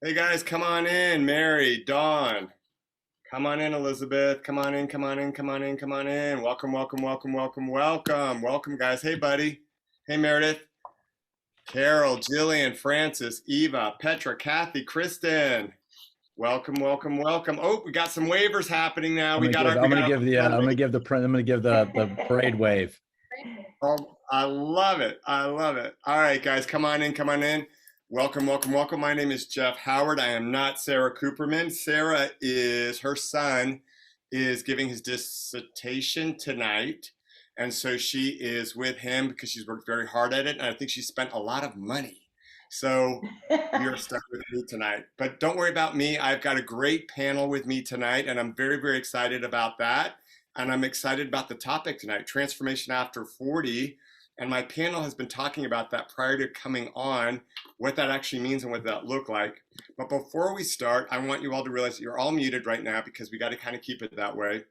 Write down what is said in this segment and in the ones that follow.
Hey guys, come on in. Mary, Dawn. Come on in, Elizabeth. Come on in, come on in, come on in, come on in. Welcome, welcome, welcome, welcome, welcome. Welcome, guys. Hey, buddy. Hey, Meredith. Carol, Jillian, Francis, Eva, Petra, Kathy, Kristen. Welcome, welcome, welcome. Oh, we got some waivers happening now. I'm gonna give the parade wave. Oh, I love it. I love it. All right, guys, come on in, come on in. Welcome, welcome, welcome. My name is Jeff Howard. I am not Sarah Cooperman. Her son is giving his dissertation tonight. And so she is with him because she's worked very hard at it. And I think she spent a lot of money. So you're stuck with me tonight. But don't worry about me. I've got a great panel with me tonight, and I'm very, very excited about that. And I'm excited about the topic tonight, transformation after 40. And my panel has been talking about that prior to coming on, what that actually means and what that look like. But before we start, I want you all to realize that you're all muted right now because we got to kind of keep it that way.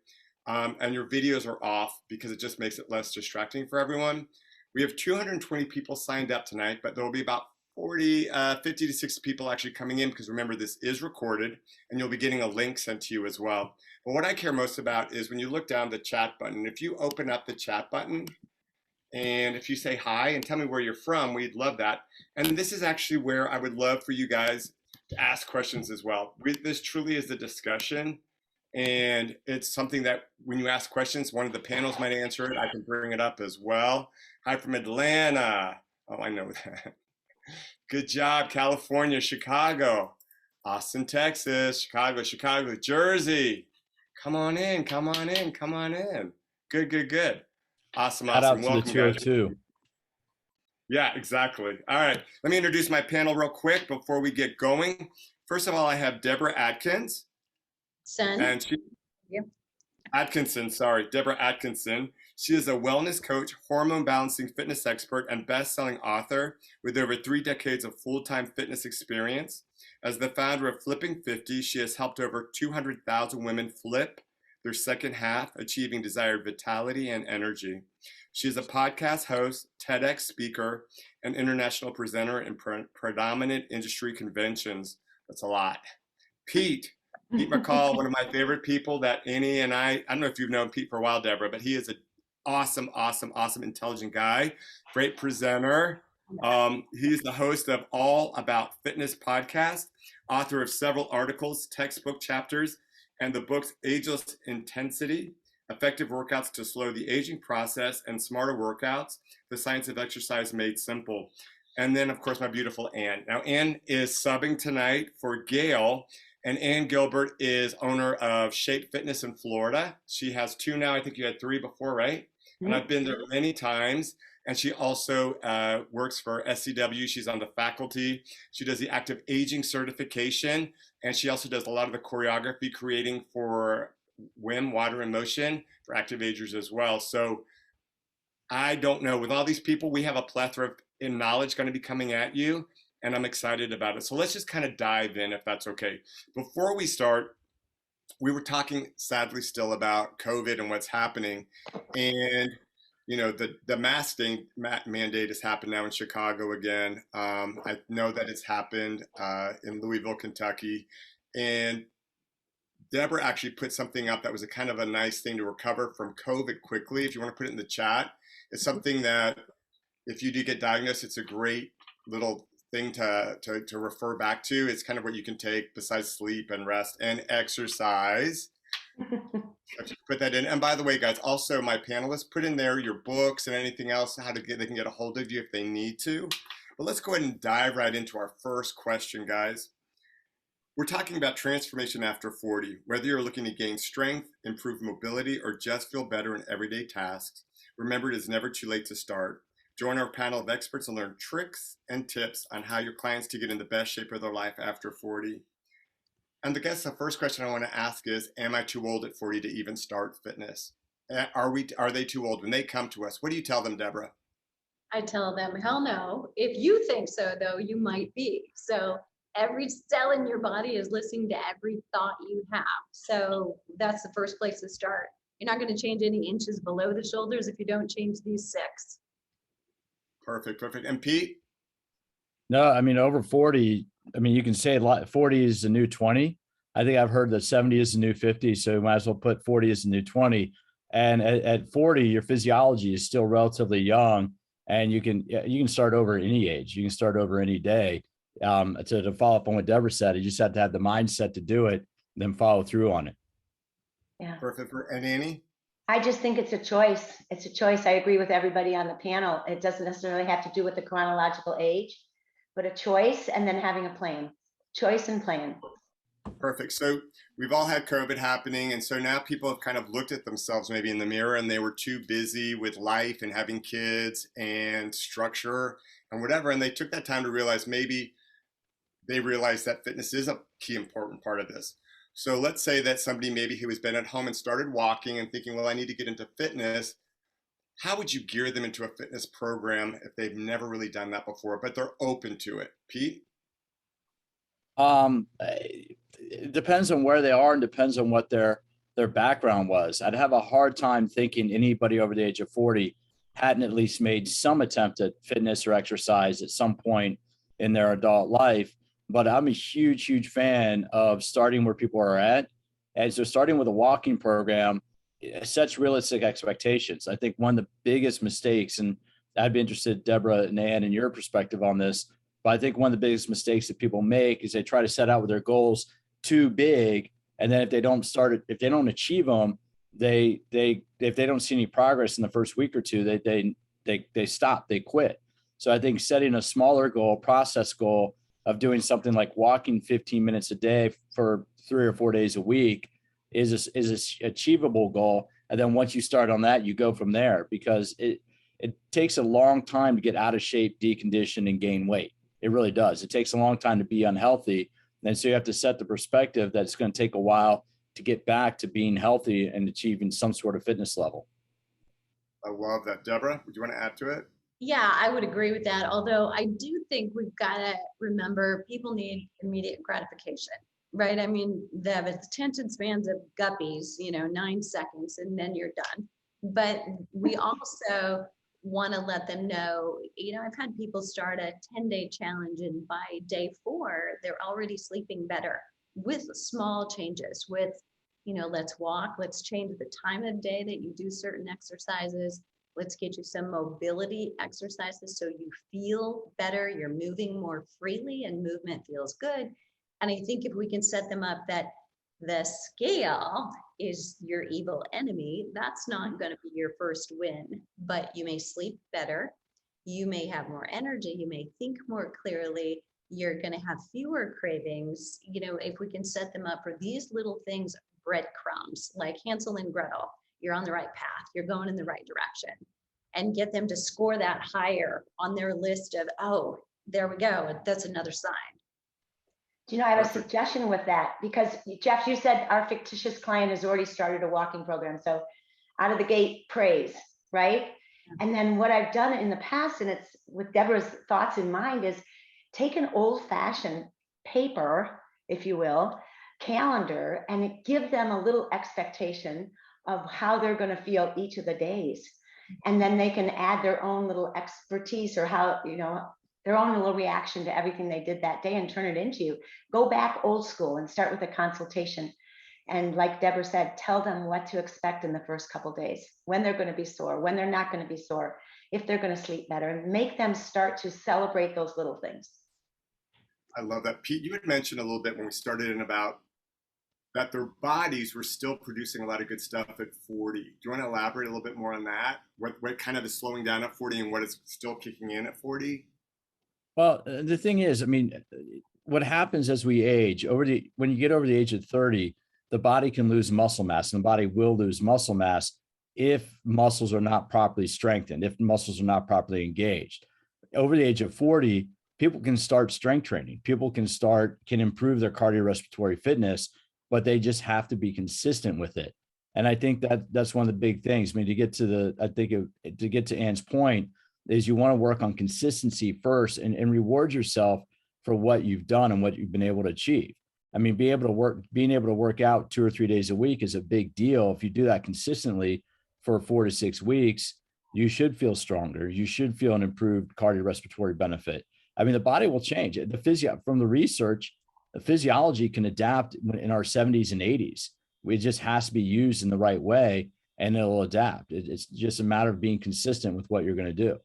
And your videos are off because it just makes it less distracting for everyone. We have 220 people signed up tonight, but there will be about 50 to 60 people actually coming in because remember, this is recorded and you'll be getting a link sent to you as well. But what I care most about is when you look down the chat button, if you open up the chat button and if you say hi and tell me where you're from, we'd love that. And this is actually where I would love for you guys to ask questions as well. This truly is a discussion. And it's something that when you ask questions, one of the panels might answer it. I can bring it up as well. Hi from Atlanta. Oh, I know that. Good job, California, Chicago, Austin, Texas, Chicago, Jersey. Come on in, come on in, come on in. Good, good, good. Awesome, Shout awesome. out to Welcome, the 202. Yeah, exactly. All right, let me introduce my panel real quick before we get going. First of all, I have Deborah Atkins. And Deborah Atkinson. She is a wellness coach, hormone balancing fitness expert, and best-selling author with over 3 decades of full-time fitness experience. As the founder of Flipping 50, she has helped over 200,000 women flip their second half, achieving desired vitality and energy. She is a podcast host, TEDx speaker, and international presenter in predominant industry conventions. That's a lot. Pete McCall, one of my favorite people that Annie and I don't know if you've known Pete for a while, Deborah, but he is an awesome, awesome, awesome, intelligent guy, great presenter. He's the host of All About Fitness podcast, author of several articles, textbook chapters, and the books Ageless Intensity, Effective Workouts to Slow the Aging Process, and Smarter Workouts, The Science of Exercise Made Simple. And then, of course, my beautiful Ann. Now, Ann is subbing tonight for Gail. And Ann Gilbert is owner of Shape Fitness in Florida. She has 2 now. I think you had 3 before, right? And I've been there many times. And she also works for SCW. She's on the faculty. She does the active aging certification. And she also does a lot of the choreography creating for WIM, Water in Motion, for active agers as well. So I don't know. With all these people, we have a plethora of knowledge going to be coming at you. And I'm excited about it. So let's just kind of dive in if that's okay. Before we start, we were talking sadly still about COVID and what's happening. And, you know, the mask mandate has happened now in Chicago again. I know that it's happened in Louisville, Kentucky. And Deborah actually put something up that was a kind of a nice thing to recover from COVID quickly. If you want to put it in the chat, it's something that if you do get diagnosed, it's a great little thing to refer back to. It's kind of what you can take besides sleep and rest and exercise. Put that in. And by the way, guys, also my panelists, put in there your books and anything else, they can get a hold of you if they need to. But let's go ahead and dive right into our first question, guys. We're talking about transformation after 40. Whether you're looking to gain strength, improve mobility, or just feel better in everyday tasks, remember it is never too late to start. Join our panel of experts and learn tricks and tips on how your clients to get in the best shape of their life after 40. And I guess the first question I want to ask is, am I too old at 40 to even start fitness? Are they too old? When they come to us, what do you tell them, Deborah? I tell them, hell no. If you think so, though, you might be. So every cell in your body is listening to every thought you have. So that's the first place to start. You're not going to change any inches below the shoulders if you don't change these 6. Perfect, perfect. And Pete? No, I mean, over 40, I mean, you can say 40 is the new 20. I think I've heard that 70 is the new 50. So you might as well put 40 as the new 20. And at 40, your physiology is still relatively young, and you can start over at any age. You can start over any day. To follow up on what Deborah said, you just have to have the mindset to do it, then follow through on it. Yeah. Perfect. And Annie? I just think it's a choice. It's a choice. I agree with everybody on the panel. It doesn't necessarily have to do with the chronological age, but a choice and then having a plan. Choice and plan. Perfect. So we've all had COVID happening. And so now people have kind of looked at themselves maybe in the mirror, and they were too busy with life and having kids and structure and whatever. And they took that time to realize maybe they realized that fitness is a key important part of this. So let's say that somebody maybe who has been at home and started walking and thinking, well, I need to get into fitness. How would you gear them into a fitness program if they've never really done that before, but they're open to it? Pete? It depends on where they are and depends on what their background was. I'd have a hard time thinking anybody over the age of 40 hadn't at least made some attempt at fitness or exercise at some point in their adult life. But I'm a huge fan of starting where people are at. And so starting with a walking program sets realistic expectations. I think one of the biggest mistakes, and I'd be interested, Deborah and Ann, in your perspective on this, but I think one of the biggest mistakes that people make is they try to set out with their goals too big. And then if they don't achieve them, if they don't see any progress in the first week or two, they stop, they quit. So I think setting a smaller goal, process goal of doing something like walking 15 minutes a day for 3 or 4 days a week is a achievable goal. And then once you start on that, you go from there, because it takes a long time to get out of shape, decondition, and gain weight. It really does. It takes a long time to be unhealthy. And so you have to set the perspective that it's going to take a while to get back to being healthy and achieving some sort of fitness level. I love that. Deborah, would you want to add to it? Yeah, I would agree with that. Although I do think we've got to remember people need immediate gratification, right? I mean, they have attention spans of guppies, 9 seconds, and then you're done. But we also want to let them know, I've had people start a 10-day challenge, and by day 4, they're already sleeping better with small changes, with, let's walk, let's change the time of day that you do certain exercises. Let's get you some mobility exercises so you feel better, you're moving more freely, and movement feels good. And I think if we can set them up that the scale is your evil enemy, that's not going to be your first win, but you may sleep better, you may have more energy, you may think more clearly, you're going to have fewer cravings. If we can set them up for these little things, breadcrumbs, like Hansel and Gretel, you're on the right path, you're going in the right direction, and get them to score that higher on their list of, oh, there we go, that's another sign. Do I have a suggestion with that? Because Jeff, you said our fictitious client has already started a walking program. So out of the gate, praise, right? And then what I've done in the past, and it's with Deborah's thoughts in mind, is take an old-fashioned paper, if you will, calendar, and give them a little expectation of how they're going to feel each of the days. And then they can add their own little expertise, or how, their own little reaction to everything they did that day, and turn it into. Go back old school and start with a consultation. And like Deborah said, tell them what to expect in the first couple days, when they're going to be sore, when they're not going to be sore, if they're going to sleep better, and make them start to celebrate those little things. I love that. Pete, you had mentioned a little bit when we started in about that their bodies were still producing a lot of good stuff at 40. Do you want to elaborate a little bit more on that? What kind of is slowing down at 40 and what is still kicking in at 40? Well, the thing is, I mean, what happens as we age when you get over the age of 30, the body can lose muscle mass, and the body will lose muscle mass if muscles are not properly strengthened, if muscles are not properly engaged. Over the age of 40, people can start strength training. People can improve their cardiorespiratory fitness, but they just have to be consistent with it. And I think that's one of the big things. I mean, to get to Ann's point, is you want to work on consistency first, and reward yourself for what you've done and what you've been able to achieve. I mean, being able to work out 2 or 3 days a week is a big deal. If you do that consistently for 4 to 6 weeks, you should feel stronger. You should feel an improved cardiorespiratory benefit. I mean, the body will change. From the research, the physiology can adapt in our 70s and 80s. It just has to be used in the right way, and it'll adapt. It's just a matter of being consistent with what you're going to do.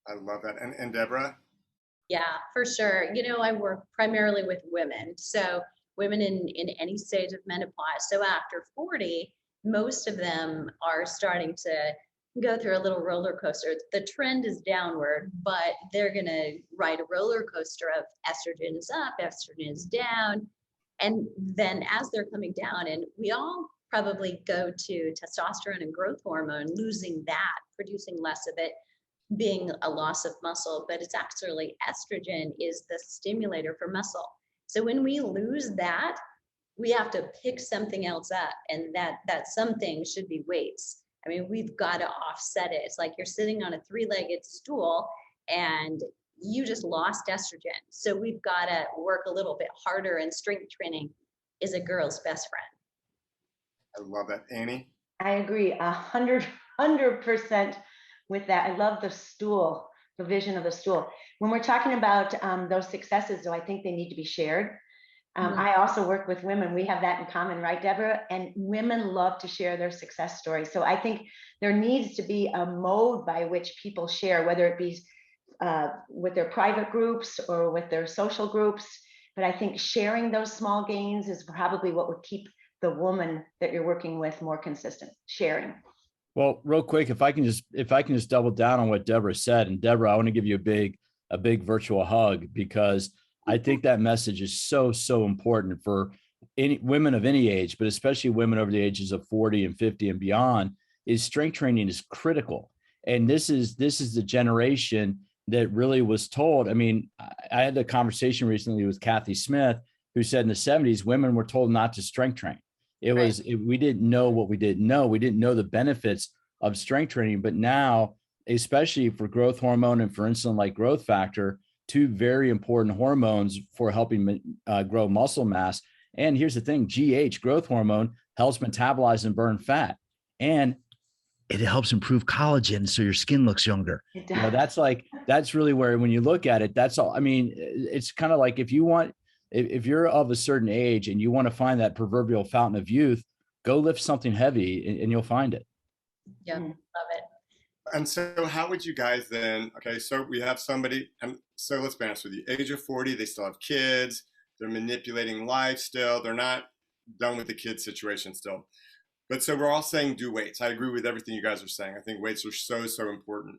I love that. And Deborah? Yeah, for sure. I work primarily with women. So women in any stage of menopause. So after 40, most of them are starting to go through a little roller coaster. The trend is downward, but they're going to ride a roller coaster of estrogen is up, estrogen is down. And then as they're coming down, and we all probably go to testosterone and growth hormone, losing that, producing less of it, being a loss of muscle, but it's actually estrogen is the stimulator for muscle. So when we lose that, we have to pick something else up, and that something should be weights. I mean, we've got to offset it. It's like you're sitting on a three-legged stool and you just lost estrogen. So we've got to work a little bit harder, and strength training is a girl's best friend. I love that. Annie? I agree 100% with that. I love the stool, the vision of the stool. When we're talking about those successes, though, I think they need to be shared. I also work with women. We have that in common, right, Deborah? And women love to share their success stories. So I think there needs to be a mode by which people share, whether it be with their private groups or with their social groups. But I think sharing those small gains is probably what would keep the woman that you're working with more consistent. Sharing. Well, real quick, if I can just double down on what Deborah said, and Deborah, I want to give you a big virtual hug, because I think that message is so important for any women of any age, but especially women over the ages of 40 and 50 and beyond. Is strength training is critical, and this is the generation that really was told. I mean, I had a conversation recently with Kathy Smith, who said in the 70s women were told not to strength train. We didn't know what we didn't know. We didn't know the benefits of strength training, but now, especially for growth hormone and for insulin-like growth factor, two very important hormones for helping grow muscle mass. And here's the thing, GH, growth hormone, helps metabolize and burn fat. And it helps improve collagen so your skin looks younger. That's really where, when you look at it, that's all. I mean, it's kind of like if you're of a certain age and you want to find that proverbial fountain of youth, go lift something heavy and you'll find it. Yeah, love it. And so how would you guys then, okay, so we have somebody, and so let's be honest with you, age of 40, they still have kids, they're manipulating life still, they're not done with the kid situation still. But so we're all saying do weights. I agree with everything you guys are saying. I think weights are so important.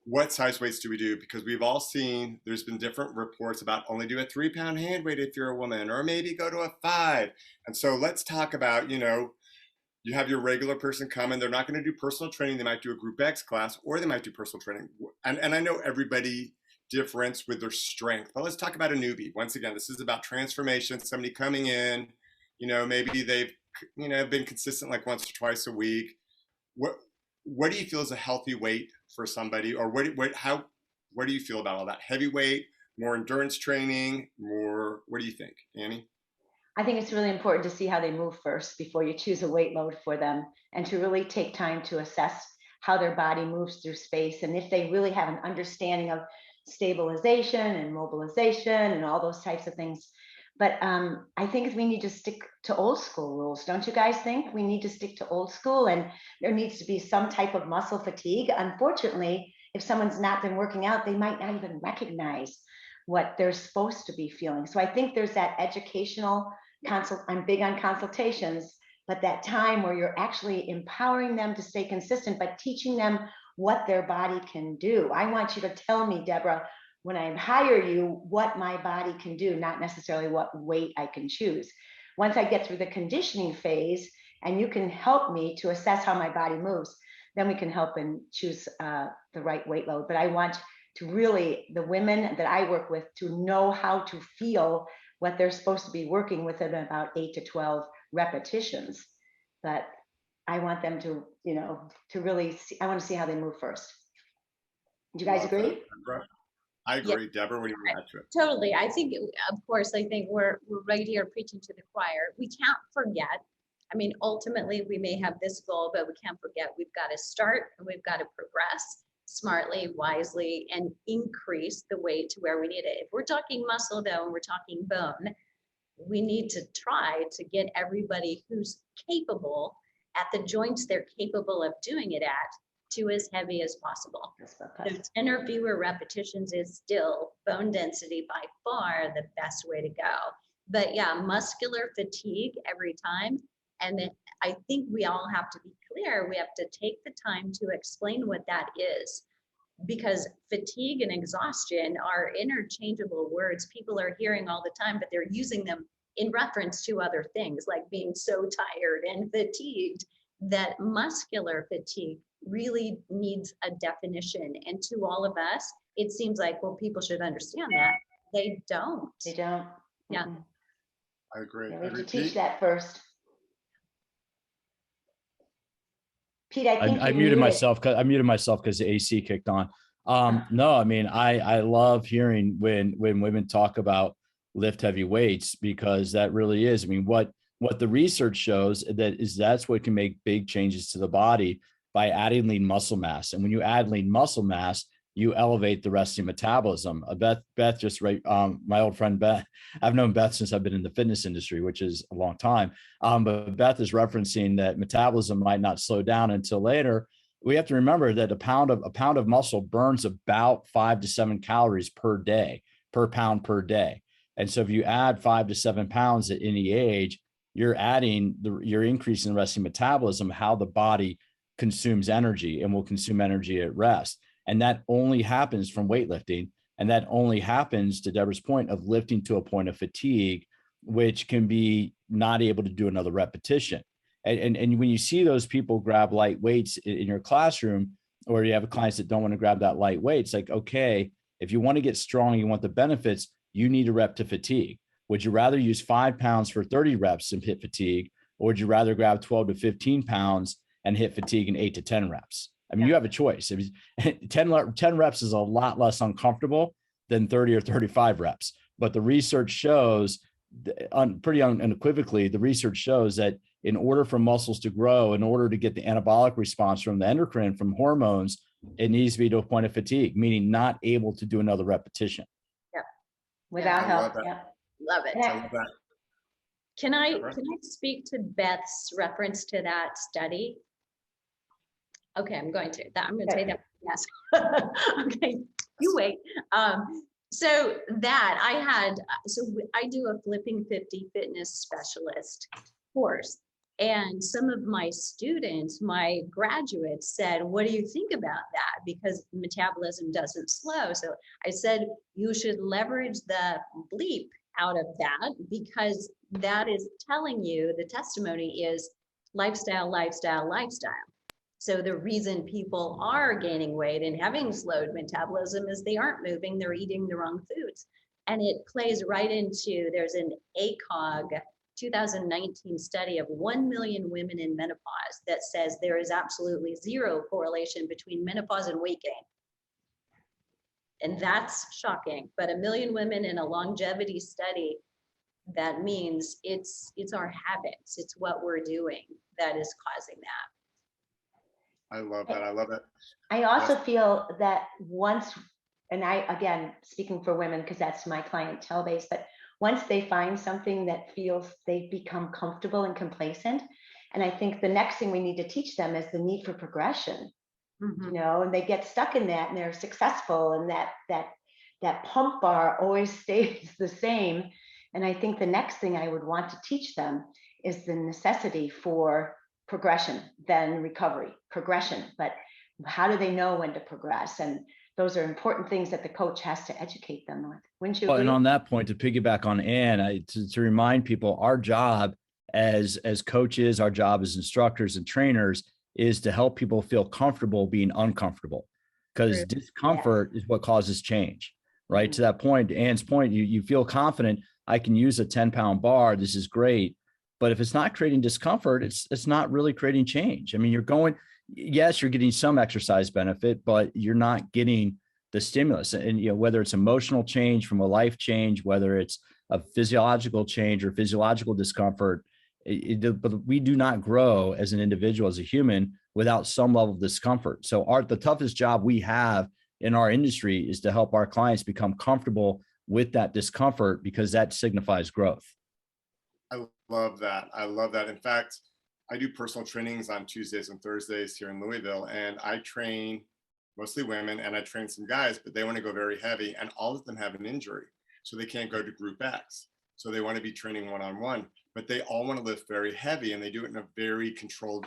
What size weights do we do? Because we've all seen, there's been different reports about only do a 3-pound hand weight if you're a woman, or maybe go to a 5. And so let's talk about, you have your regular person come and they're not going to do personal training. They might do a group X class, or they might do personal training. And I know everybody difference with their strength, but let's talk about a newbie. Once again, this is about transformation. Somebody coming in, maybe they've, been consistent like once or twice a week. What do you feel is a healthy weight for somebody, or what do you feel about all that? Heavy weight, more endurance training, what do you think, Annie? I think it's really important to see how they move first before you choose a weight load for them, and to really take time to assess how their body moves through space, and if they really have an understanding of stabilization and mobilization and all those types of things. But I think we need to stick to old school rules. Don't you guys think? We need to stick to old school, and there needs to be some type of muscle fatigue. Unfortunately, if someone's not been working out, they might not even recognize what they're supposed to be feeling. So I think there's that educational I'm big on consultations, but that time where you're actually empowering them to stay consistent, but teaching them what their body can do. I want you to tell me, Deborah, when I hire you, what my body can do, not necessarily what weight I can choose. Once I get through the conditioning phase and you can help me to assess how my body moves, then we can help and choose the right weight load. But I want to really, the women that I work with, to know how to feel what they're supposed to be working with in about 8 to 12 repetitions. But I want them to, to really see, I want to see how they move first. Do you guys agree? I agree. Yeah. Deborah, what do you add to it? Totally. I think, of course, I think we're right here preaching to the choir. We can't forget. I mean, ultimately, we may have this goal, but we can't forget we've got to start and we've got to progress. smartly, wisely, and increase the weight to where we need it. If we're talking muscle though, and we're talking bone, we need to try to get everybody who's capable at the joints they're capable of doing it at to as heavy as possible. So 10 or fewer repetitions is still bone density by far the best way to go. But yeah, muscular fatigue every time. And then I think we all have to be clear, we have to take the time to explain what that is. Because fatigue and exhaustion are interchangeable words people are hearing all the time, but they're using them in reference to other things like being so tired and fatigued. That muscular fatigue really needs a definition. And to all of us, it seems like, well, people should understand that. They don't. They don't. Yeah. Mhm. I agree. Yeah, I we have to agree. teach that first. Pete, I think I you're muted muted. myself because the AC kicked on. No, I mean, I love hearing when women talk about lift heavy weights, because that really is, I mean, what the research shows that's what can make big changes to the body by adding lean muscle mass. And when you add lean muscle mass, you elevate the resting metabolism. Beth just right. My old friend Beth, I've known Beth since I've been in the fitness industry, which is a long time. But Beth is referencing that metabolism might not slow down until later. We have to remember that a pound of muscle burns about 5 to 7 calories per day, per pound per day. And so if you add 5 to 7 pounds at any age, you're increasing the resting metabolism, how the body consumes energy, and will consume energy at rest. And that only happens from weightlifting. And that only happens, to Deborah's point, of lifting to a point of fatigue, which can be not able to do another repetition. And when you see those people grab light weights in your classroom, or you have clients that don't want to grab that light weight, it's like, okay, if you want to get strong, you want the benefits, you need a rep to fatigue. Would you rather use 5 pounds for 30 reps and hit fatigue? Or would you rather grab 12 to 15 pounds and hit fatigue in 8 to 10 reps? I mean, you have a choice. 10 reps is a lot less uncomfortable than 30 or 35 reps. But the research shows, pretty unequivocally, the research shows that in order for muscles to grow, in order to get the anabolic response from the endocrine, from hormones, it needs to be to a point of fatigue, meaning not able to do another repetition. Yeah. Without I help. love Yeah. Love it. I love that. Can I speak to Beth's reference to that study? Okay, I'm going to say that. Yes. Okay, you wait. So I do a Flipping 50 fitness specialist course. And some of my students, my graduates said, what do you think about that? Because metabolism doesn't slow. So I said, you should leverage the bleep out of that, because that is telling you, the testimony is lifestyle, lifestyle, lifestyle. So the reason people are gaining weight and having slowed metabolism is they aren't moving, they're eating the wrong foods. And it plays right into, there's an ACOG 2019 study of 1 million women in menopause that says there is absolutely zero correlation between menopause and weight gain. And that's shocking, but 1 million women in a longevity study, that means it's our habits, it's what we're doing that is causing that. I love that. I love it. I also feel that once, and I, again, speaking for women, because that's my clientele base, but once they find something that feels they've become comfortable and complacent, and I think the next thing we need to teach them is the need for progression. You know, and they get stuck in that and they're successful, and that pump bar always stays the same. And I think the next thing I would want to teach them is the necessity for progression, then recovery, progression. But how do they know when to progress? And those are important things that the coach has to educate them with. Wouldn't you agree? Well, and on that point, to piggyback on Ann, to remind people, our job as coaches, our job as instructors and trainers is to help people feel comfortable being uncomfortable, because discomfort is what causes change, right? To that point, Ann's point, you feel confident, I can use a 10-pound bar, this is great. But if it's not creating discomfort, it's not really creating change. I mean, yes, you're getting some exercise benefit, but you're not getting the stimulus. And, you know, whether it's emotional change from a life change, whether it's a physiological change or physiological discomfort, but we do not grow as an individual, as a human, without some level of discomfort. So the toughest job we have in our industry is to help our clients become comfortable with that discomfort, because that signifies growth. I love that. I love that. In fact, I do personal trainings on Tuesdays and Thursdays here in Louisville, and I train mostly women, and I train some guys, but they want to go very heavy, and all of them have an injury, so they can't go to Group X. So they want to be training one-on-one, but they all want to lift very heavy, and they do it in a very controlled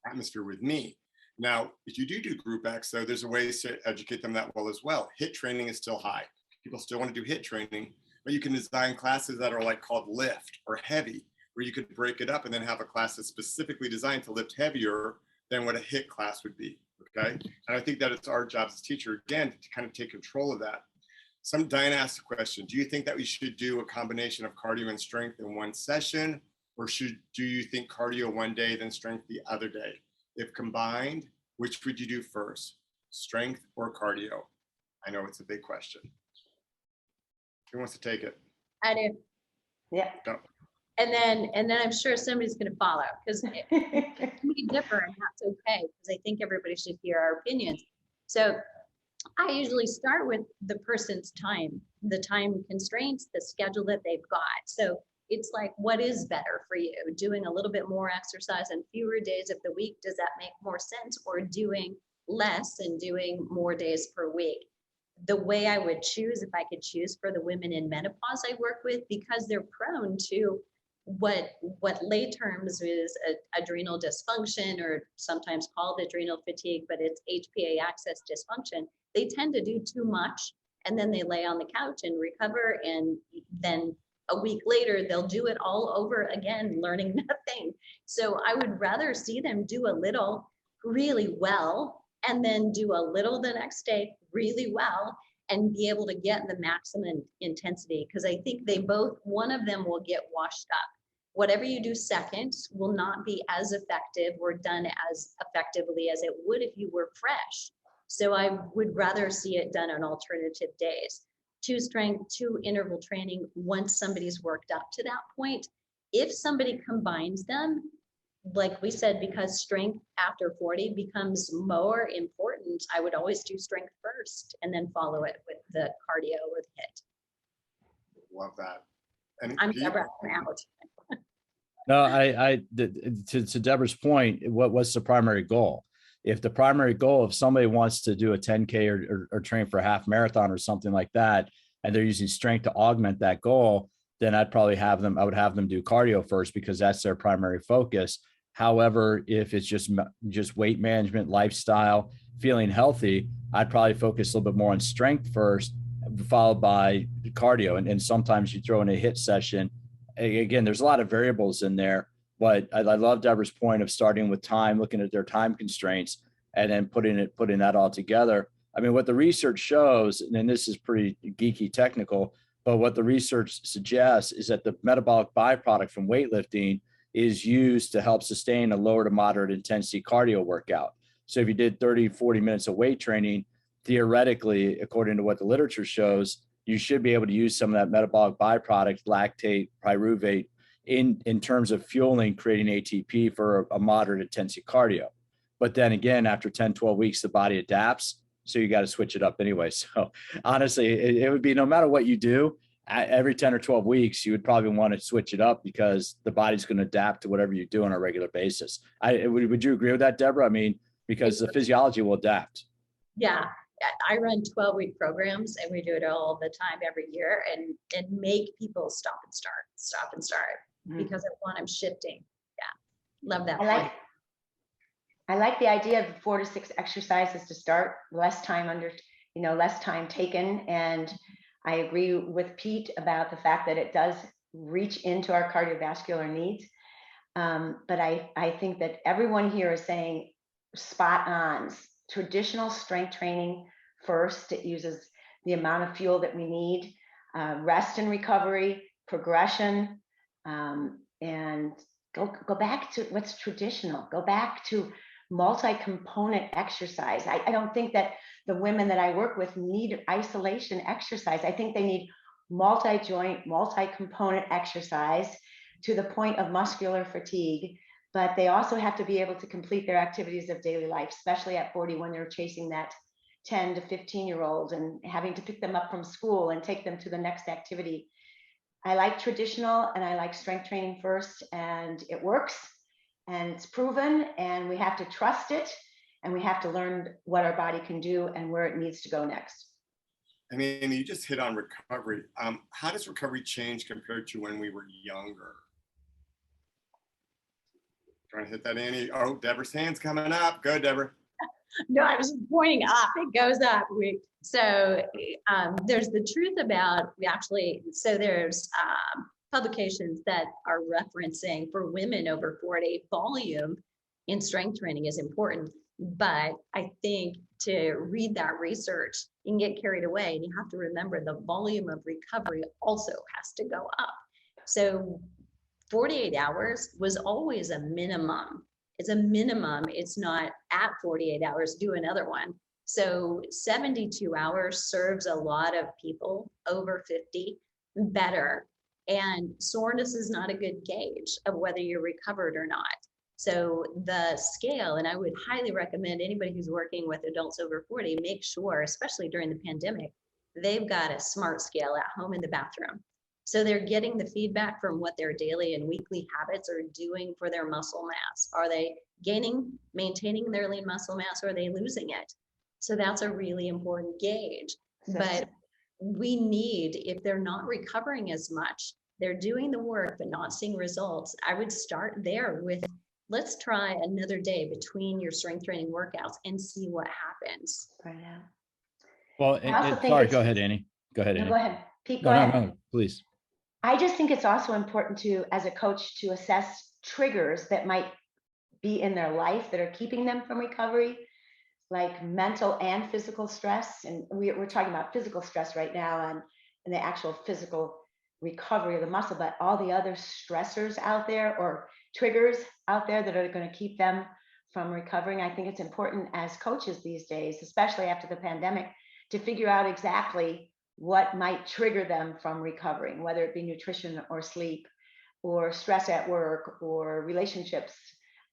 atmosphere with me. Now, if you do Group X, though, there's a way to educate them that well as well. HIIT training is still high. People still want to do HIIT training, but you can design classes that are like called lift or heavy, where you could break it up and then have a class that's specifically designed to lift heavier than what a HIIT class would be, okay? And I think that it's our job as a teacher, again, to kind of take control of that. Diana asked a question, do you think that we should do a combination of cardio and strength in one session, or do you think cardio one day, then strength the other day? If combined, which would you do first, strength or cardio? I know it's a big question. Who wants to take it? I do. Yeah. Go. And then I'm sure somebody's going to follow, because we differ, and that's okay, because I think everybody should hear our opinions. So I usually start with the person's time, the time constraints, the schedule that they've got. So it's like, what is better for you? Doing a little bit more exercise on fewer days of the week, does that make more sense? Or doing less and doing more days per week? The way I would choose, if I could choose for the women in menopause I work with, because they're prone to what lay terms is adrenal dysfunction, or sometimes called adrenal fatigue, but it's HPA axis dysfunction. They tend to do too much, and then they lay on the couch and recover, and then a week later they'll do it all over again, learning nothing. So I would rather see them do a little really well, and then do a little the next day really well, and be able to get the maximum intensity, because I think one of them will get washed up. Whatever you do second will not be as effective or done as effectively as it would if you were fresh. So I would rather see it done on alternative days. 2 strength, 2 interval training once somebody's worked up to that point. If somebody combines them, like we said, because strength after 40 becomes more important, I would always do strength first and then follow it with the cardio or the HIIT. Love that. And I'm Deborah, I'm out. No, to Deborah's point, what's the primary goal? If the primary goal, if somebody wants to do a 10K or train for a half marathon or something like that, and they're using strength to augment that goal, then I would have them do cardio first, because that's their primary focus. However, if it's just weight management, lifestyle, feeling healthy, I'd probably focus a little bit more on strength first, followed by cardio. And sometimes you throw in a HIIT session. Again, there's a lot of variables in there, but I love Deborah's point of starting with time, looking at their time constraints, and then putting that all together. I mean, what the research shows, and this is pretty geeky technical, but what the research suggests is that the metabolic byproduct from weightlifting is used to help sustain a lower to moderate intensity cardio workout. So if you did 30, 40 minutes of weight training, theoretically, according to what the literature shows, you should be able to use some of that metabolic byproduct, lactate, pyruvate, in terms of fueling, creating ATP for a moderate intensity cardio. But then again, after 10, 12 weeks, the body adapts. So you got to switch it up anyway. So honestly, it would be, no matter what you do, every 10 or 12 weeks, you would probably want to switch it up, because the body's going to adapt to whatever you do on a regular basis. Would you agree with that, Deborah? I mean, because the physiology will adapt. Yeah, I run 12-week programs, and we do it all the time every year, and make people stop and start, because I want them shifting. Yeah, love that. I like the idea of 4 to 6 exercises to start, less time taken. And I agree with Pete about the fact that it does reach into our cardiovascular needs. But I think that everyone here is saying spot on. Traditional strength training first. It uses the amount of fuel that we need, rest and recovery, progression, and go back to what's traditional. Go back to multi-component exercise. I don't think that the women that I work with need isolation exercise. I think they need multi-joint, multi-component exercise to the point of muscular fatigue, but they also have to be able to complete their activities of daily life, especially at 40 when they're chasing that 10 to 15-year-old and having to pick them up from school and take them to the next activity. I like traditional and I like strength training first, and it works and it's proven, and we have to trust it, and we have to learn what our body can do and where it needs to go next. I mean, you just hit on recovery. How does recovery change compared to when we were younger? Trying to hit that, Annie. Oh, Deborah's hand's coming up. Go, Deborah. No, I was pointing up. It goes up. So there's the truth about, there's publications that are referencing for women over 40, volume in strength training is important. But I think to read that research, you can get carried away, and you have to remember the volume of recovery also has to go up. So 48 hours was always a minimum. It's a minimum. It's not at 48 hours, do another one. So 72 hours serves a lot of people over 50 better. And soreness is not a good gauge of whether you're recovered or not. So the scale, and I would highly recommend anybody who's working with adults over 40, make sure, especially during the pandemic, they've got a smart scale at home in the bathroom. So they're getting the feedback from what their daily and weekly habits are doing for their muscle mass. Are they gaining, maintaining their lean muscle mass, or are they losing it? So that's a really important gauge. But we need, if they're not recovering as much, they're doing the work but not seeing results, I would start there with, let's try another day between your strength training workouts and see what happens. Right now. Well, sorry, go ahead, Annie. Go ahead, No, Annie. go ahead. Pete, go ahead. No, please. I just think it's also important to, as a coach, to assess triggers that might be in their life that are keeping them from recovery, like mental and physical stress. And we're talking about physical stress right now and the actual physical recovery of the muscle, but all the other stressors out there or triggers out there that are going to keep them from recovering. I think it's important as coaches these days, especially after the pandemic, to figure out exactly what might trigger them from recovering, whether it be nutrition or sleep or stress at work or relationships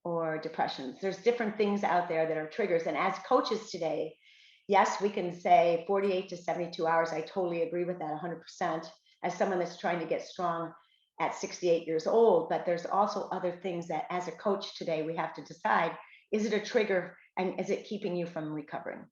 or depressions. There's different things out there that are triggers. And as coaches today, yes, we can say 48 to 72 hours. I totally agree with that 100% as someone that's trying to get strong at 68 years old. But there's also other things that as a coach today, we have to decide, is it a trigger and is it keeping you from recovering?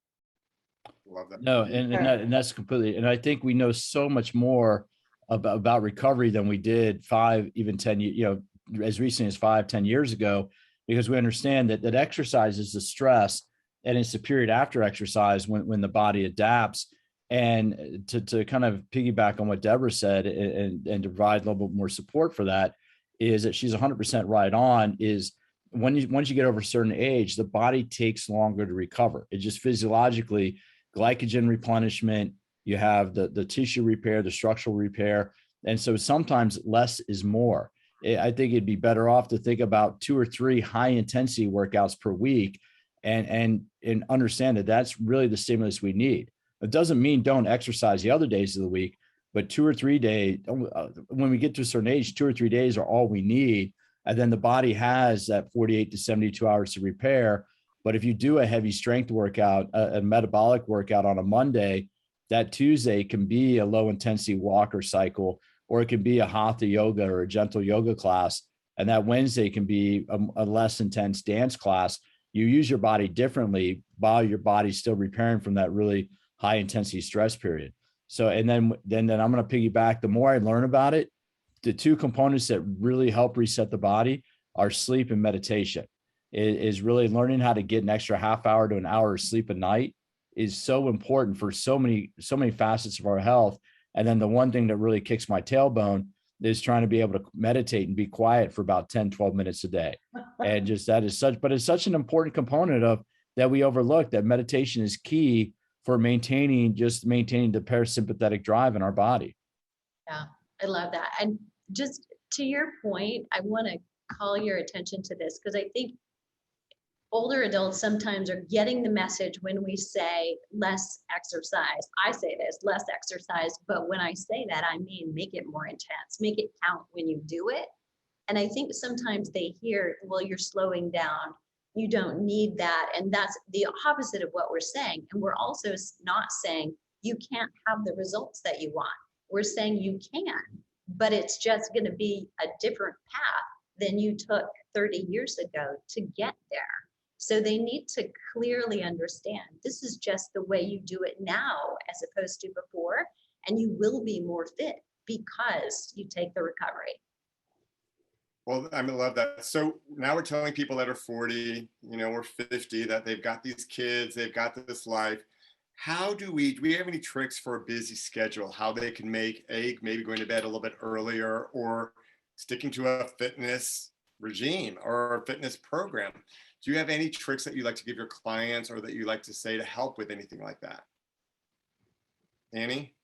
Love that. No, and that's completely, and I think we know so much more about recovery than we did 5, even 10, as recently as 5, 10 years ago, because we understand that exercise is the stress and it's the period after exercise when the body adapts. And to kind of piggyback on what Deborah said and to provide a little bit more support for that, is that she's 100% right on, is once you get over a certain age, the body takes longer to recover. It just physiologically, glycogen replenishment, you have the tissue repair, the structural repair. And so sometimes less is more. I think it'd be better off to think about 2 or 3 high intensity workouts per week and understand that that's really the stimulus we need. It doesn't mean don't exercise the other days of the week, but 2 or 3 days, when we get to a certain age, 2 or 3 days are all we need. And then the body has that 48 to 72 hours to repair. But if you do a heavy strength workout, a metabolic workout on a Monday, that Tuesday can be a low intensity walker cycle, or it can be a hatha yoga or a gentle yoga class. And that Wednesday can be a less intense dance class. You use your body differently while your body's still repairing from that really high intensity stress period. So, and then I'm going to piggyback. The more I learn about it, the 2 components that really help reset the body are sleep and meditation. Is really learning how to get an extra half hour to an hour of sleep a night is so important for so many facets of our health. And then the one thing that really kicks my tailbone is trying to be able to meditate and be quiet for about 10, 12 minutes a day. And just that is such, but it's such an important component of that we overlook, that meditation is key for maintaining the parasympathetic drive in our body. Yeah, I love that. And just to your point, I want to call your attention to this, because I think older adults sometimes are getting the message when we say less exercise. I say this, less exercise, but when I say that, I mean make it more intense, make it count when you do it. And I think sometimes they hear, well, you're slowing down, you don't need that. And that's the opposite of what we're saying. And we're also not saying you can't have the results that you want. We're saying you can, but it's just going to be a different path than you took 30 years ago to get there. So they need to clearly understand this is just the way you do it now as opposed to before, and you will be more fit because you take the recovery. Well, I love that. So now we're telling people that are 40, or 50, that they've got these kids, they've got this life. How do we have any tricks for a busy schedule? How they can make maybe going to bed a little bit earlier, or sticking to a fitness regime or a fitness program? Do you have any tricks that you like to give your clients, or that you like to say to help with anything like that? Annie?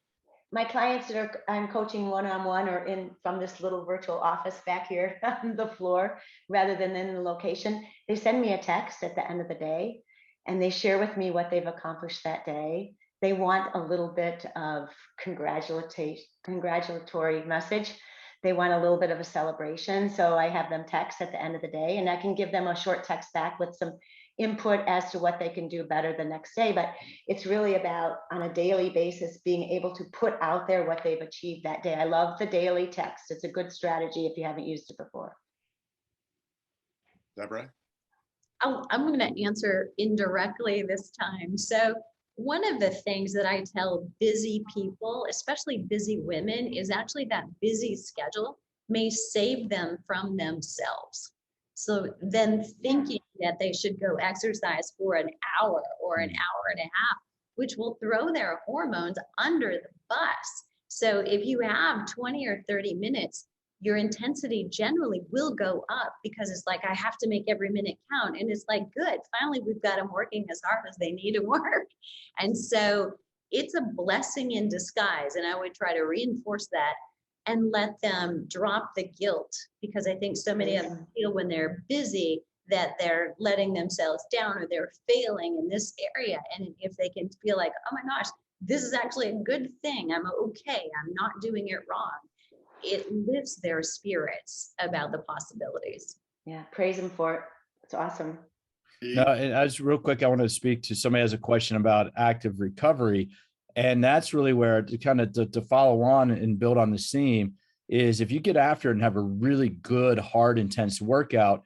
My clients that I'm coaching one-on-one or from this little virtual office back here on the floor, rather than in the location, they send me a text at the end of the day and they share with me what they've accomplished that day. They want a little bit of congratulatory message. They want a little bit of a celebration. So I have them text at the end of the day, and I can give them a short text back with some input as to what they can do better the next day. But it's really about, on a daily basis, being able to put out there what they've achieved that day. I love the daily text. It's a good strategy if you haven't used it before. Deborah? I'm going to answer indirectly this time. So one of the things that I tell busy people, especially busy women, is actually that busy schedule may save them from themselves. So then thinking that they should go exercise for an hour or an hour and a half, which will throw their hormones under the bus. So if you have 20 or 30 minutes, your intensity generally will go up, because it's like, I have to make every minute count. And it's like, good, finally, we've got them working as hard as they need to work. And so it's a blessing in disguise. And I would try to reinforce that and let them drop the guilt, because I think so many of them feel when they're busy that they're letting themselves down or they're failing in this area. And if they can feel like, oh my gosh, this is actually a good thing, I'm okay, I'm not doing it wrong, it lifts their spirits about the possibilities. Yeah, praise them for it. It's awesome. No, and as real quick, I want to speak to somebody who has a question about active recovery. And that's really where to follow on and build on this theme is, if you get after it and have a really good, hard, intense workout,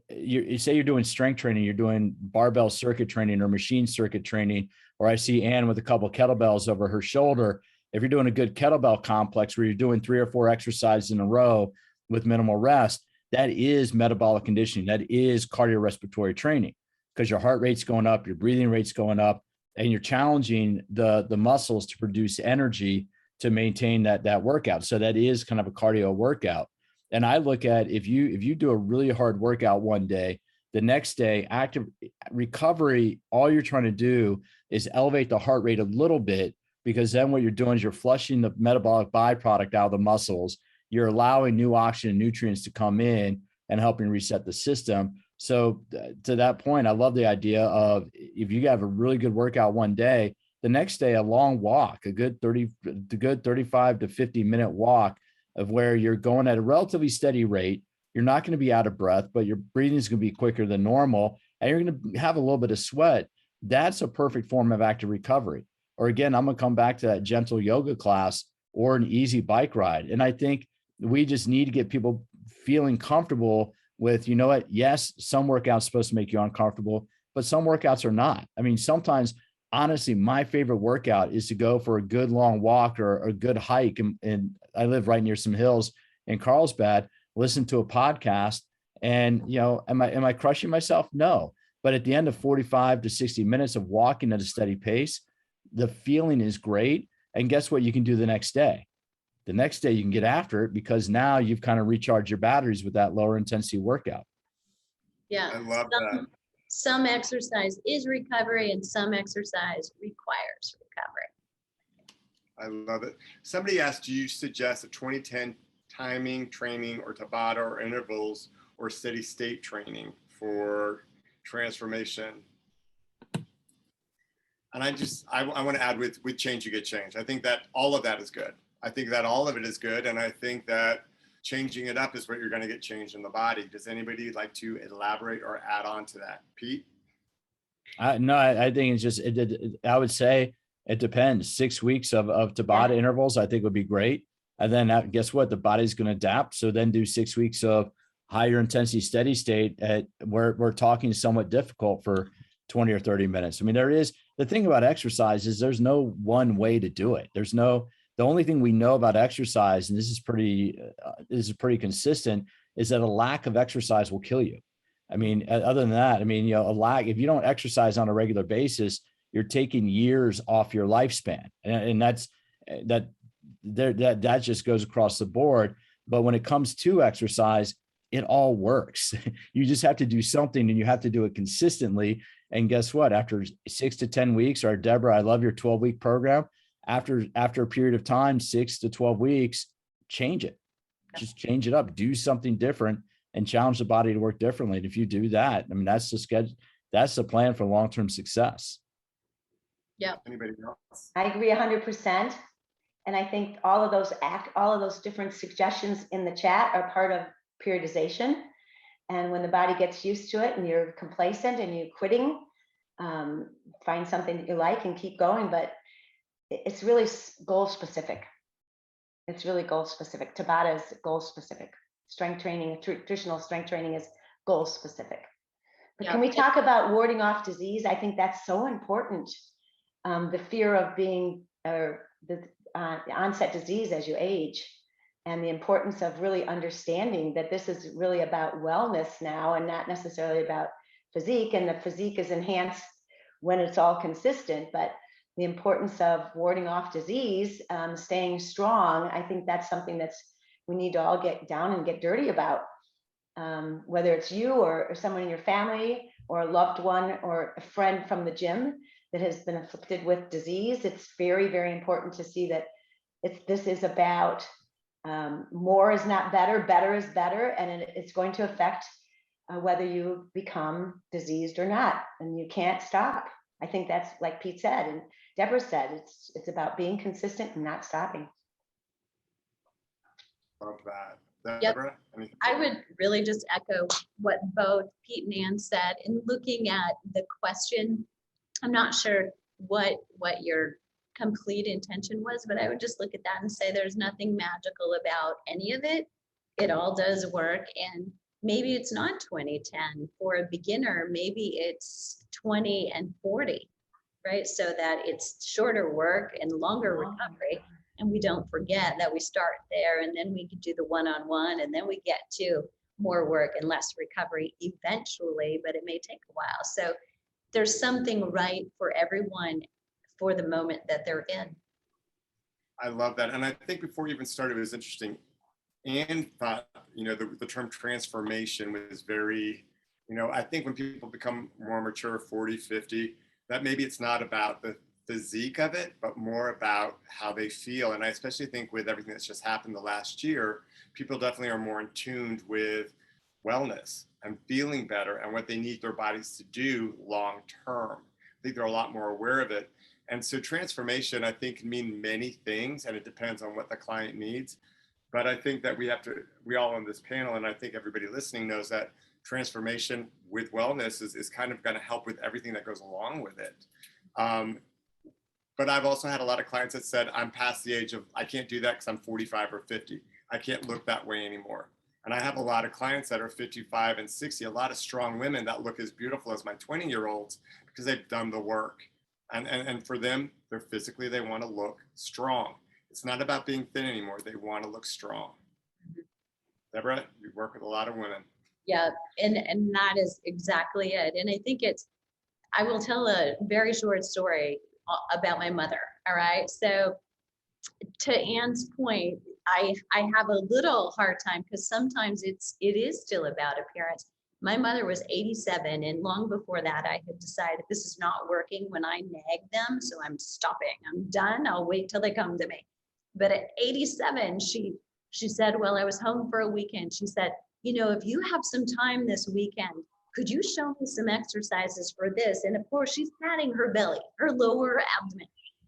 you say you're doing strength training, you're doing barbell circuit training or machine circuit training, or I see Ann with a couple of kettlebells over her shoulder. If you're doing a good kettlebell complex where you're doing 3 or 4 exercises in a row with minimal rest, that is metabolic conditioning. That is cardiorespiratory training, because your heart rate's going up, your breathing rate's going up, and you're challenging the muscles to produce energy to maintain that workout. So that is kind of a cardio workout. And I look at, if you do a really hard workout one day, the next day, active recovery, all you're trying to do is elevate the heart rate a little bit, because then what you're doing is you're flushing the metabolic byproduct out of the muscles. You're allowing new oxygen and nutrients to come in and helping reset the system. So to that point, I love the idea of, if you have a really good workout one day, the next day, a long walk, a good 35 to 50 minute walk, of where you're going at a relatively steady rate. You're not going to be out of breath, but your breathing is going to be quicker than normal, and you're going to have a little bit of sweat. That's a perfect form of active recovery. Or again, I'm going to come back to that gentle yoga class or an easy bike ride. And I think we just need to get people feeling comfortable with, you know what, yes, some workouts are supposed to make you uncomfortable, but some workouts are not. I mean, sometimes, honestly, my favorite workout is to go for a good long walk or a good hike. And I live right near some hills in Carlsbad, listen to a podcast, and, am I crushing myself? No. But at the end of 45 to 60 minutes of walking at a steady pace, the feeling is great. And guess what you can do the next day? The next day you can get after it, because now you've kind of recharged your batteries with that lower intensity workout. Yeah. I love that. Some exercise is recovery and some exercise requires recovery. I love it. Somebody asked, do you suggest a 20-10 timing training or Tabata or intervals or steady state training for transformation? And I want to add, with change, you get change. I think that all of that is good. I think that all of it is good. And I think that changing it up is what you're going to get changed in the body. Does anybody like to elaborate or add on to that? Pete? No, I think it's just, I would say it depends. 6 weeks of Tabata intervals, I think would be great. And then guess what? The body's going to adapt. So then do 6 weeks of higher intensity steady state we're talking somewhat difficult for 20 or 30 minutes. I mean, the thing about exercise is there's no one way to do it. The only thing we know about exercise, and this is pretty consistent, is that a lack of exercise will kill you. I mean, other than that, I mean, if you don't exercise on a regular basis, you're taking years off your lifespan. And that just goes across the board. But when it comes to exercise, it all works. You just have to do something, and you have to do it consistently. And guess what? After 6 to 10 weeks, or Deborah, I love your 12-week program. After a period of time, 6 to 12 weeks, change it. Just change it up. Do something different and challenge the body to work differently. And if you do that, I mean, that's the schedule. That's the plan for long-term success. Yeah. Anybody else? I agree 100%. And I think all of those different suggestions in the chat are part of periodization. And when the body gets used to it and you're complacent and you're quitting, find something that you like and keep going. But it's really goal specific. It's really goal specific. Tabata is goal specific. Strength training, traditional strength training is goal specific. But can we talk about warding off disease? I think that's so important. The fear of being, or the onset disease as you age, and the importance of really understanding that this is really about wellness now and not necessarily about physique. And the physique is enhanced when it's all consistent, but the importance of warding off disease, staying strong, I think that's something we need to all get down and get dirty about. Whether it's you or someone in your family or a loved one or a friend from the gym that has been afflicted with disease, it's very, very important to see that this is about more is not better, better is better, and it's going to affect whether you become diseased or not, and you can't stop. I think that's, like Pete said and Deborah said, it's about being consistent and not stopping. Love that. Deborah? Yep. I would really just echo what both Pete and Ann said. In looking at the question, I'm not sure what your complete intention was, but I would just look at that and say there's nothing magical about any of it. It all does work. And maybe it's not 20-10 for a beginner, maybe it's 20 and 40, right? So that it's shorter work and longer recovery. And we don't forget that we start there, and then we can do the one-on-one, and then we get to more work and less recovery eventually, but it may take a while. So there's something right for everyone for the moment that they're in. I love that. And I think before we even started, it was interesting. Anne thought, the term transformation was very, I think when people become more mature, 40, 50, that maybe it's not about the physique of it, but more about how they feel. And I especially think with everything that's just happened the last year, people definitely are more in tune with wellness and feeling better and what they need their bodies to do long term. I think they're a lot more aware of it. And so transformation, I think, can mean many things, and it depends on what the client needs. But I think that we all on this panel, and I think everybody listening knows that transformation with wellness is kind of going to help with everything that goes along with it. But I've also had a lot of clients that said, I'm past the age of, I can't do that because I'm 45 or 50. I can't look that way anymore. And I have a lot of clients that are 55 and 60, a lot of strong women that look as beautiful as my 20-year-olds because they've done the work. And for them, they want to look strong. It's not about being thin anymore. They want to look strong. Deborah, you work with a lot of women. Yeah, and that is exactly it. And I think I will tell a very short story about my mother. All right. So to Ann's point, I have a little hard time because sometimes it is still about appearance. My mother was 87, and long before that, I had decided this is not working when I nag them, so I'm stopping. I'm done. I'll wait till they come to me. But at 87, she said, well, I was home for a weekend. She said, if you have some time this weekend, could you show me some exercises for this? And of course, she's patting her belly, her lower abdomen.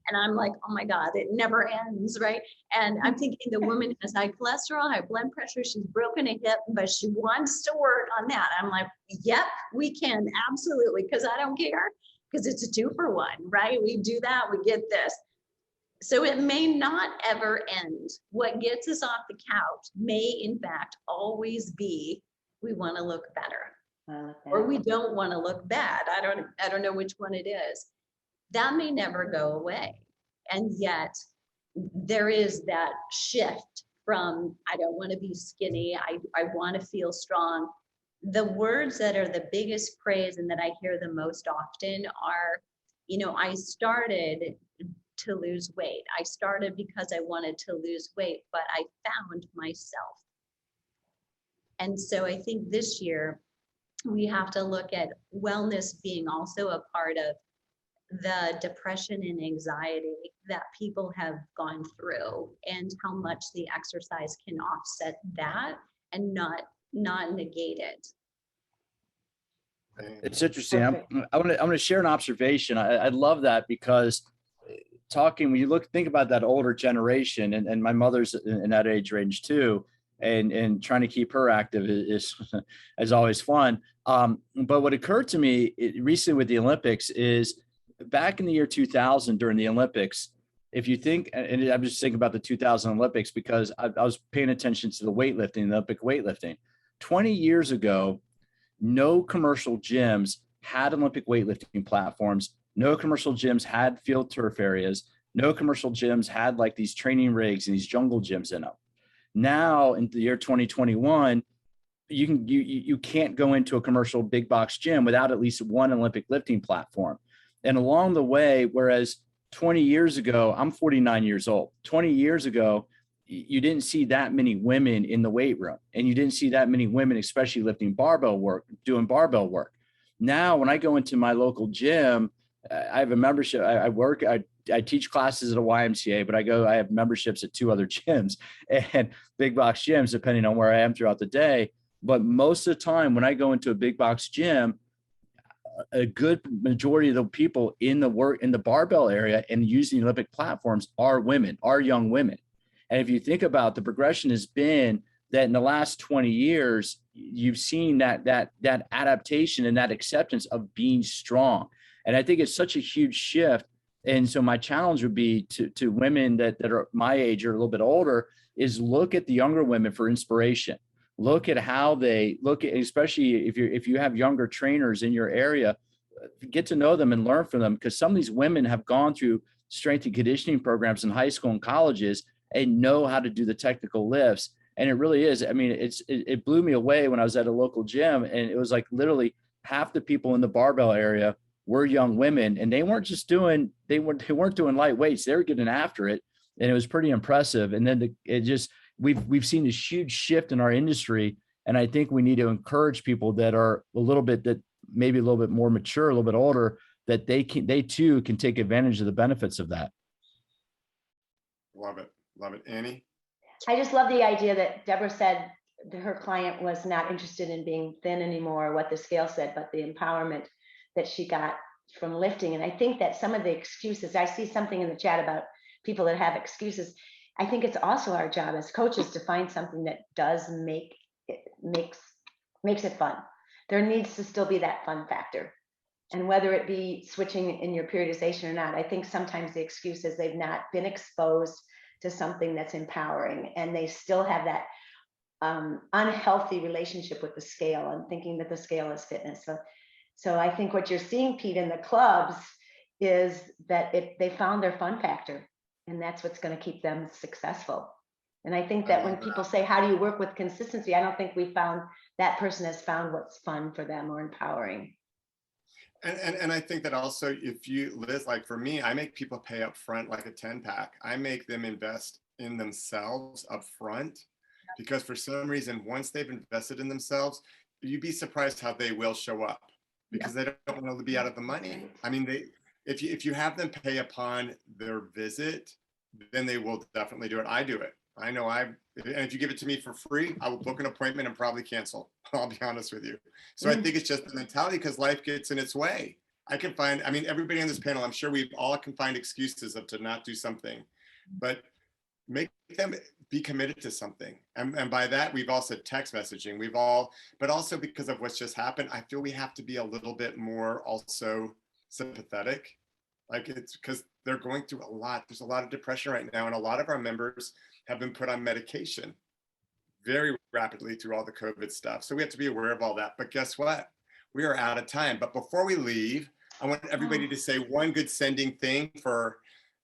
And I'm like, oh my God, it never ends, right? And I'm thinking the woman has high cholesterol, high blood pressure, she's broken a hip, but she wants to work on that. I'm like, yep, we can, absolutely, because I don't care, because it's a 2-for-1, right? We do that, we get this. So it may not ever end. What gets us off the couch may, in fact, always be we want to look better, or we don't want to look bad. I don't know which one it is. That may never go away. And yet there is that shift from, I don't want to be skinny, I want to feel strong. The words that are the biggest praise and that I hear the most often are, I started to lose weight. I started because I wanted to lose weight, but I found myself. And so I think this year we have to look at wellness being also a part of the depression and anxiety that people have gone through, and how much the exercise can offset that and not negate it. It's interesting. I'm Perfect. going to share an observation. I love that, because when you think about that older generation, and my mother's in that age range too, and trying to keep her active is always fun. But what occurred to me recently with the Olympics is, back in the year 2000 during the Olympics, if you think, and I'm just thinking about the 2000 Olympics because I was paying attention to the weightlifting, the Olympic weightlifting. 20 years ago, no commercial gyms had Olympic weightlifting platforms. No commercial gyms had field turf areas. No commercial gyms had like these training rigs and these jungle gyms in them. Now in the year 2021, you can't go into a commercial big box gym without at least one Olympic lifting platform. And along the way, whereas 20 years ago, I'm 49 years old. 20 years ago, you didn't see that many women in the weight room, and you didn't see that many women, especially lifting barbell work, doing barbell work. Now, when I go into my local gym, I have a membership. I teach classes at a YMCA, but I have memberships at 2 other gyms and big box gyms, depending on where I am throughout the day. But most of the time when I go into a big box gym, a good majority of the people in the barbell area and using Olympic platforms are women, are young women. And if you think about, the progression has been that in the last 20 years, you've seen that adaptation and that acceptance of being strong. And I think it's such a huge shift. And so my challenge would be to women that are my age or a little bit older, is look at the younger women for inspiration. Look at how they look at, especially if you have younger trainers in your area, get to know them and learn from them, because some of these women have gone through strength and conditioning programs in high school and colleges and know how to do the technical lifts. And it really is. I mean, it blew me away when I was at a local gym, and it was like literally half the people in the barbell area were young women, and they weren't doing light weights. They were getting after it, and it was pretty impressive. And then we've seen this huge shift in our industry, and I think we need to encourage people that are maybe a little bit more mature, a little bit older, that they too can take advantage of the benefits of that. Love it. Annie? I just love the idea that Deborah said that her client was not interested in being thin anymore, what the scale said, but the empowerment that she got from lifting. And I think that some of the excuses, I see something in the chat about people that have excuses. I think it's also our job as coaches to find something that does makes it fun. There needs to still be that fun factor. And whether it be switching in your periodization or not, I think sometimes the excuse is they've not been exposed to something that's empowering, and they still have that unhealthy relationship with the scale and thinking that the scale is fitness. So I think what you're seeing, Pete, in the clubs is that they found their fun factor, and that's what's going to keep them successful. And I think that when people say, how do you work with consistency? I don't think we found that person has found what's fun for them or empowering. And I think that also, if you list, like for me, I make people pay up front like a 10-pack. I make them invest in themselves up front, because for some reason, once they've invested in themselves, you'd be surprised how they will show up, because they don't want to be out of the money. I mean, if you have them pay upon their visit, then they will definitely do it. I do it. I know and if you give it to me for free, I will book an appointment and probably cancel. I'll be honest with you. So I think it's just the mentality, because life gets in its way. I can find, I mean, everybody on this panel, I'm sure we all can find excuses of to not do something, but make them be committed to something. And by that, we've also text messaging, but also because of what's just happened, I feel we have to be a little bit more also sympathetic. Like, it's because they're going through a lot. There's a lot of depression right now. And a lot of our members have been put on medication very rapidly through all the COVID stuff. So we have to be aware of all that. But guess what? We are out of time. But before we leave, I want everybody to say one good sending thing for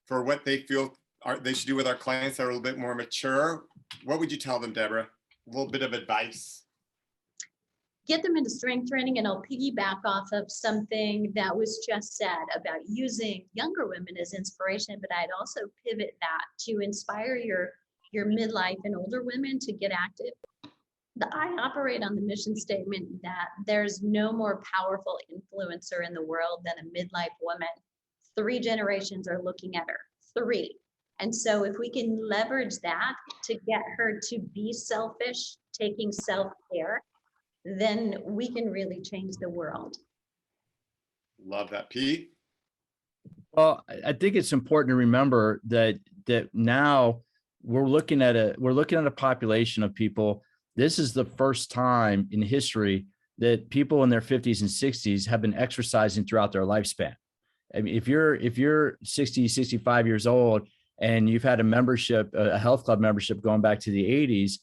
what they feel they should do with our clients that are a little bit more mature. What would you tell them, Deborah? A little bit of advice. Get them into strength training, and I'll piggyback off of something that was just said about using younger women as inspiration, but I'd also pivot that to inspire your midlife and older women to get active. I operate on the mission statement that there's no more powerful influencer in the world than a midlife woman. 3 generations are looking at her, 3. And so if we can leverage that to get her to be selfish, taking self-care, then we can really change the world. Love that. Pete? Well, I think it's important to remember that now we're looking at a population of people. This is the first time in history that people in their 50s and 60s have been exercising throughout their lifespan. I mean, if you're 60, 65 years old and you've had a health club membership going back to the 80s,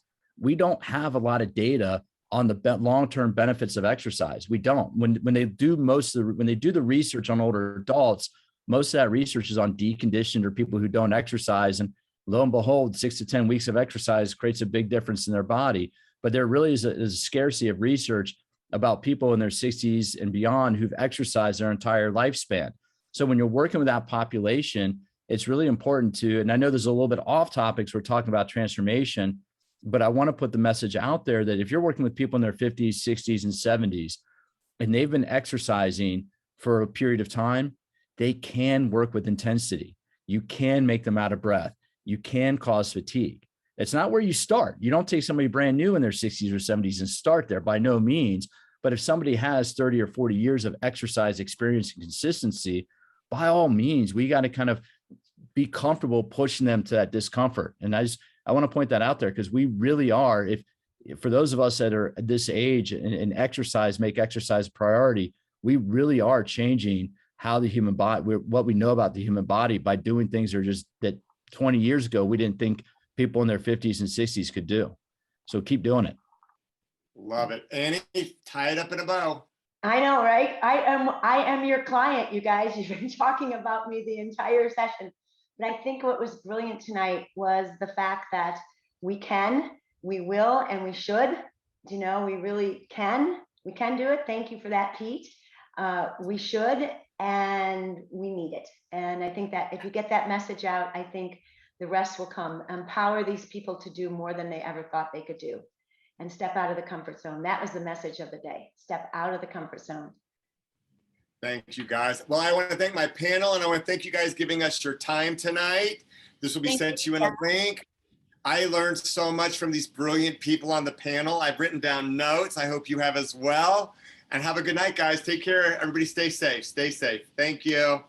we don't have a lot of data on the long-term benefits of exercise. We don't. When they do the research on older adults, most of that research is on deconditioned or people who don't exercise. And lo and behold, 6 to 10 weeks of exercise creates a big difference in their body. But there really is a scarcity of research about people in their 60s and beyond who've exercised their entire lifespan. So when you're working with that population, it's really important to, and I know there's a little bit off topics, we're talking about transformation, but I want to put the message out there that if you're working with people in their 50s, 60s, and 70s, and they've been exercising for a period of time, they can work with intensity. You can make them out of breath. You can cause fatigue. It's not where you start. You don't take somebody brand new in their 60s or 70s and start there, by no means. But if somebody has 30 or 40 years of exercise experience and consistency, by all means, we got to kind of be comfortable pushing them to that discomfort. And I want to point that out there, because we really are, if for those of us that are at this age and make exercise a priority, we really are changing how the human body, what we know about the human body by doing things that 20 years ago, we didn't think people in their 50s and 60s could do. So keep doing it. Love it. Annie, tie it up in a bow. I know, right? I am your client, you guys. You've been talking about me the entire session. But I think what was brilliant tonight was the fact that we can, we will, and we should. We really can. We can do it. Thank you for that, Pete. We should, and we need it. And I think that if you get that message out, I think the rest will come. Empower these people to do more than they ever thought they could do, and step out of the comfort zone. That was the message of the day. Step out of the comfort zone. Thank you, guys. Well, I want to thank my panel, and I want to thank you guys giving us your time tonight. This will be sent to you in a link. I learned so much from these brilliant people on the panel. I've written down notes. I hope you have as well. And have a good night, guys. Take care. Everybody stay safe. Stay safe. Thank you.